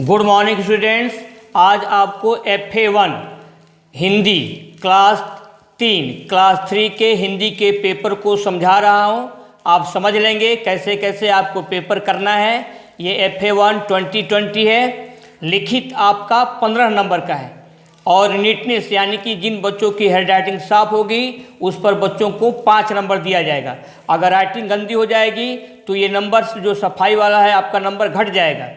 Good morning students. आज आपको FA1 Hindi class 3 के हिंदी के पेपर को समझा रहा हूं। आप समझ लेंगे कैसे कैसे आपको पेपर करना है। ये FA1 2020 है। लिखित आपका 15 नंबर का है और नीटनेस यानी कि जिन बच्चों की हैंड राइटिंग साफ होगी उस पर बच्चों को 5 नंबर दिया जाएगा। अगर राइटिंग गंदी हो जाएगी तो ये नंबर जो सफाई वाला है आपका नंबर घट जाएगा।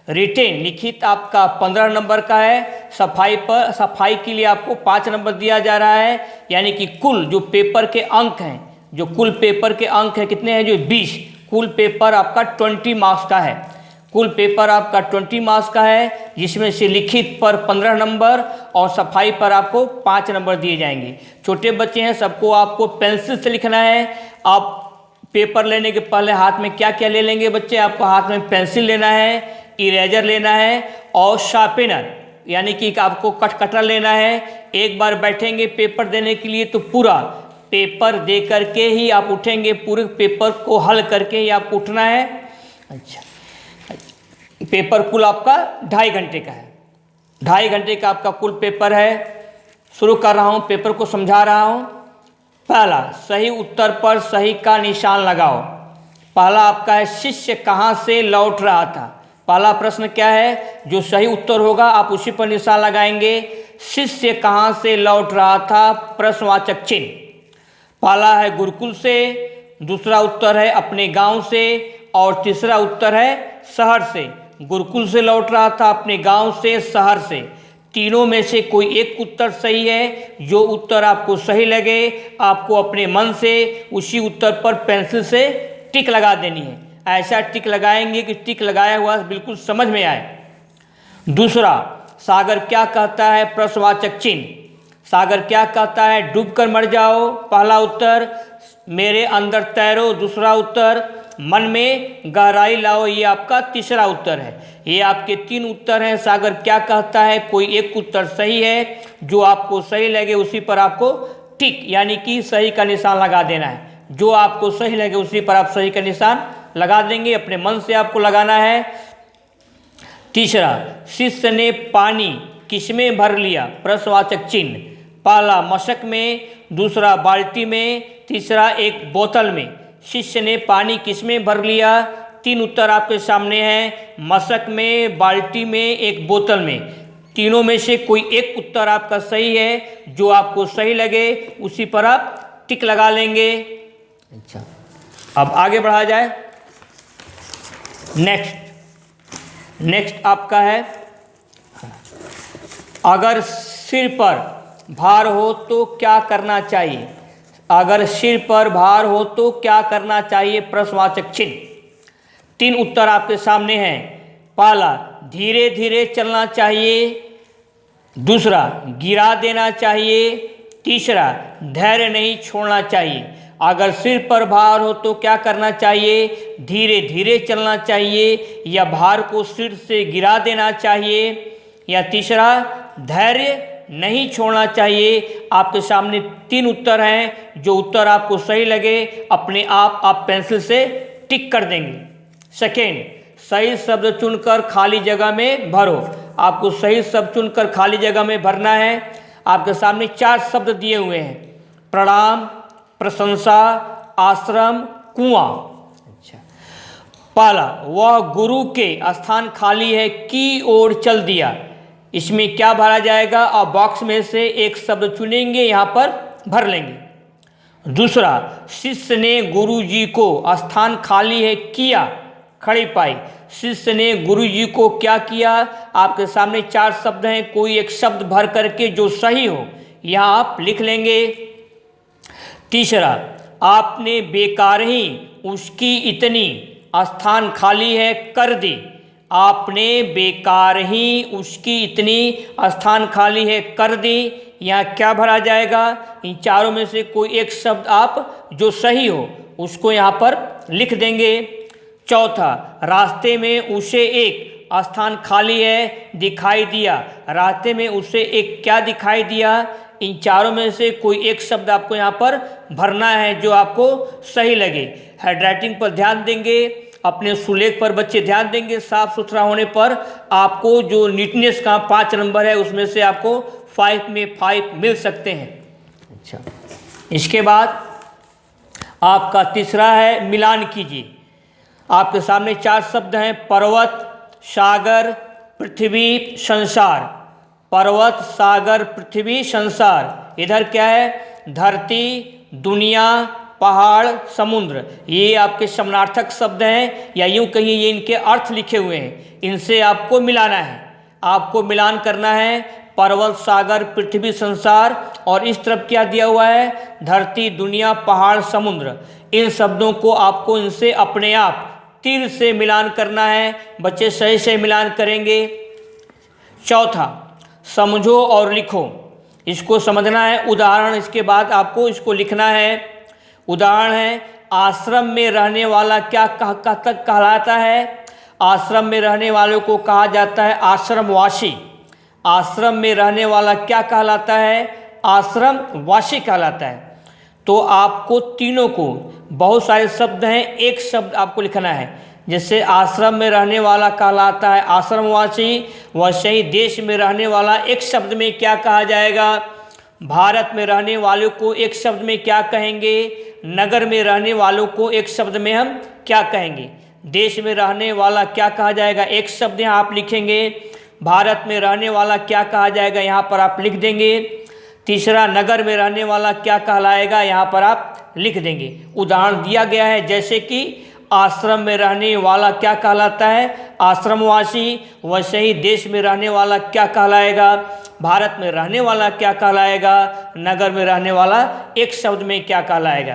रिटेन लिखित आपका 15 नंबर का है। सफाई के लिए आपको 5 नंबर दिया जा रहा है। यानी कि कुल जो पेपर के अंक हैं, जो कुल पेपर के अंक हैं कितने हैं, जो 20। कुल पेपर आपका 20 मार्क्स का है। कुल पेपर आपका 20 मार्क्स का है, जिसमें से लिखित पर 15 नंबर और सफाई पर आपको 5 नंबर दिए जाएंगे। छोटे बच्चे हैं, सबको आपको पेंसिल से लिखना है। आप पेपर लेने के पहले हाथ में क्या क्या ले लेंगे बच्चे? आपको हाथ में पेंसिल लेना है, इरेजर लेना है और शार्पनर यानी कि आपको कटर लेना है। एक बार बैठेंगे पेपर देने के लिए तो पूरा पेपर दे करके ही आप उठेंगे। पूरे पेपर को हल करके ही आपको उठना है। अच्छा, पेपर कुल आपका 2.5 घंटे का है। 2.5 घंटे का आपका कुल पेपर है। शुरू कर रहा हूँ, पेपर को समझा रहा हूँ। पहला, सही उत्तर पर सही का निशान लगाओ। पहला आपका है, शिष्य कहाँ से लौट रहा था। पहला प्रश्न क्या है? जो सही उत्तर होगा आप उसी पर निशान लगाएंगे। शिष्य कहाँ से लौट रहा था, प्रश्नवाचक चिन्ह। पहला है गुरुकुल से, दूसरा उत्तर है अपने गांव से और तीसरा उत्तर है शहर से। गुरुकुल से लौट रहा था, अपने गांव से, शहर से। तीनों में से कोई एक उत्तर सही है। जो उत्तर आपको सही लगे आपको अपने मन से उसी उत्तर पर पेंसिल से टिक लगा देनी है। ऐसा टिक लगाएंगे कि टिक लगाया हुआ बिल्कुल समझ में आए। दूसरा, सागर क्या कहता है, प्रश्नवाचक चिन्ह। सागर क्या कहता है? डूब कर मर जाओ, पहला उत्तर। मेरे अंदर तैरो, दूसरा उत्तर। मन में गहराई लाओ, ये आपका तीसरा उत्तर है। ये आपके 3 उत्तर हैं। सागर क्या कहता है, कोई एक उत्तर सही है। जो आपको सही लगे उसी पर आपको टिक यानी कि सही का निशान लगा देना है। जो आपको सही लगे उसी पर आप सही का निशान लगा देंगे। अपने मन से आपको लगाना है। तीसरा, शिष्य ने पानी किसमें भर लिया, प्रश्नवाचक चिन्ह। पहला मशक में, दूसरा बाल्टी में, तीसरा एक बोतल में। शिष्य ने पानी किसमें भर लिया? 3 उत्तर आपके सामने हैं, मशक में, बाल्टी में, एक बोतल में। तीनों में से कोई एक उत्तर आपका सही है। जो आपको सही लगे उसी पर आप टिक लगा लेंगे। अच्छा, अब आगे बढ़ा जाए। नेक्स्ट आपका है, अगर सिर पर भार हो तो क्या करना चाहिए। अगर सिर पर भार हो तो क्या करना चाहिए, प्रश्नवाचक चिन्ह। 3 उत्तर आपके सामने हैं। पहला, धीरे धीरे चलना चाहिए। दूसरा, गिरा देना चाहिए। तीसरा, धैर्य नहीं छोड़ना चाहिए। अगर सिर पर भार हो तो क्या करना चाहिए? धीरे धीरे चलना चाहिए, या भार को सिर से गिरा देना चाहिए, या तीसरा, धैर्य नहीं छोड़ना चाहिए। आपके सामने 3 उत्तर हैं। जो उत्तर आपको सही लगे अपने आप पेंसिल से टिक कर देंगे। सेकेंड, सही शब्द चुनकर खाली जगह में भरो। आपको सही शब्द चुनकर खाली जगह में भरना है। आपके सामने 4 शब्द दिए हुए हैं, प्रणाम, प्रशंसा, आश्रम, कुआं। अच्छा, पहला, वह गुरु के स्थान खाली है की ओर चल दिया। इसमें क्या भरा जाएगा? और बॉक्स में से एक शब्द चुनेंगे, यहाँ पर भर लेंगे। दूसरा, शिष्य ने गुरु जी को स्थान खाली है किया, खड़ी पाई। शिष्य ने गुरु जी को क्या किया? आपके सामने 4 शब्द हैं, कोई एक शब्द भर करके जो सही हो यहाँ आप लिख लेंगे। तीसरा, आपने बेकार ही उसकी इतनी स्थान खाली है कर दी। आपने बेकार ही उसकी इतनी स्थान खाली है कर दी। यहाँ क्या भरा जाएगा? इन चारों में से कोई एक शब्द आप जो सही हो उसको यहाँ पर लिख देंगे। चौथा, रास्ते में उसे एक स्थान खाली है दिखाई दिया। रास्ते में उसे एक क्या दिखाई दिया? इन चारों में से कोई एक शब्द आपको यहाँ पर भरना है जो आपको सही लगे। हैंडराइटिंग पर ध्यान देंगे। अपने सुलेख पर बच्चे ध्यान देंगे। साफ सुथरा होने पर आपको जो नीटनेस का 5 नंबर है उसमें से आपको 5 में 5 मिल सकते हैं। अच्छा, इसके बाद आपका तीसरा है मिलान कीजिए। आपके सामने 4 शब्द हैं, पर्वत, सागर, पृथ्वी, संसार। पर्वत, सागर, पृथ्वी, संसार। इधर क्या है? धरती, दुनिया, पहाड़, समुद्र। ये आपके समानार्थक शब्द हैं, या यूँ कहिए ये इनके अर्थ लिखे हुए हैं। इनसे आपको मिलाना है, आपको मिलान करना है। पर्वत, सागर, पृथ्वी, संसार, और इस तरफ क्या दिया हुआ है? धरती, दुनिया, पहाड़, समुद्र। इन शब्दों को आपको इनसे अपने आप तीर से मिलान करना है। बच्चे सही से मिलान करेंगे। चौथा, समझो और लिखो। इसको समझना है। उदाहरण इसके बाद आपको इसको लिखना है। उदाहरण है, आश्रम में रहने वाला क्या कहलाता है? आश्रम में रहने वालों को कहा जाता है आश्रमवासी। आश्रम में रहने वाला क्या कहलाता है? आश्रमवासी कहलाता है। तो आपको तीनों को, बहुत सारे शब्द हैं, एक शब्द आपको लिखना है। जैसे आश्रम में रहने वाला कहलाता है आश्रमवासी, वैसे ही देश में रहने वाला एक शब्द में क्या कहा जाएगा? भारत में रहने वालों को एक शब्द में क्या कहेंगे? नगर में रहने वालों को एक शब्द में हम क्या कहेंगे? देश में रहने वाला क्या कहा जाएगा? एक शब्द यहाँ आप लिखेंगे। भारत में रहने वाला क्या कहा जाएगा? यहाँ पर आप लिख देंगे। तीसरा, नगर में रहने वाला क्या कहलाएगा? यहाँ पर आप लिख देंगे। उदाहरण दिया गया है, जैसे कि आश्रम में रहने वाला क्या कहलाता है? आश्रमवासी। वैसे ही देश में रहने वाला क्या कहलाएगा? भारत में रहने वाला क्या कहलाएगा? नगर में रहने वाला एक शब्द में क्या कहलाएगा?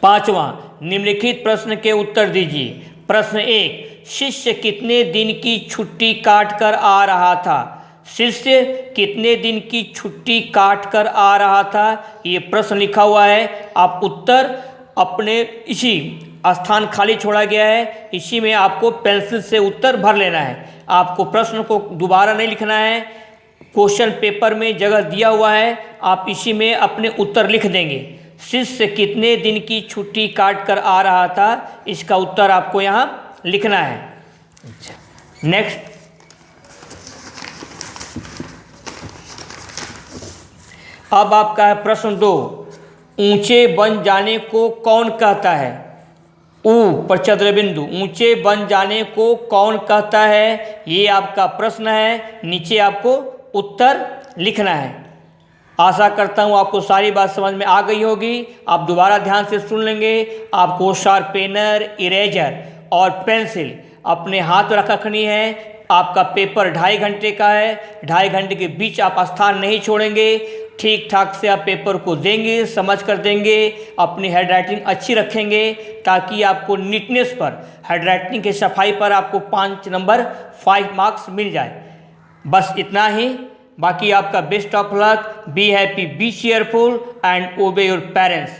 पांचवा, निम्नलिखित प्रश्न के उत्तर दीजिए। प्रश्न 1, शिष्य कितने दिन की छुट्टी काट कर आ रहा था? शिष्य कितने दिन की छुट्टी काट कर आ रहा था? ये प्रश्न लिखा हुआ है। आप उत्तर अपने इसी स्थान खाली छोड़ा गया है, इसी में आपको पेंसिल से उत्तर भर लेना है। आपको प्रश्न को दोबारा नहीं लिखना है। क्वेश्चन पेपर में जगह दिया हुआ है, आप इसी में अपने उत्तर लिख देंगे। शिष्य कितने दिन की छुट्टी काट कर आ रहा था, इसका उत्तर आपको यहाँ लिखना है। नेक्स्ट, अब आपका है प्रश्न 2, ऊंचे बन जाने को कौन कहता है? ऊ पर चंद्र बिंदु, ऊंचे बन जाने को कौन कहता है? ये आपका प्रश्न है। नीचे आपको उत्तर लिखना है। आशा करता हूँ आपको सारी बात समझ में आ गई होगी। आप दोबारा ध्यान से सुन लेंगे। आपको शार्पनर, इरेजर और पेंसिल अपने हाथ रखनी है। आपका पेपर 2.5 घंटे का है। 2.5 घंटे के बीच आप स्थान नहीं छोड़ेंगे। ठीक ठाक से आप पेपर को देंगे, समझ कर देंगे। अपनी हैंडराइटिंग अच्छी रखेंगे ताकि आपको नीटनेस पर, हैंडराइटिंग की सफाई पर आपको 5 नंबर 5 मार्क्स मिल जाए। बस इतना ही। बाकी आपका best of luck. Be happy, be cheerful and obey your parents.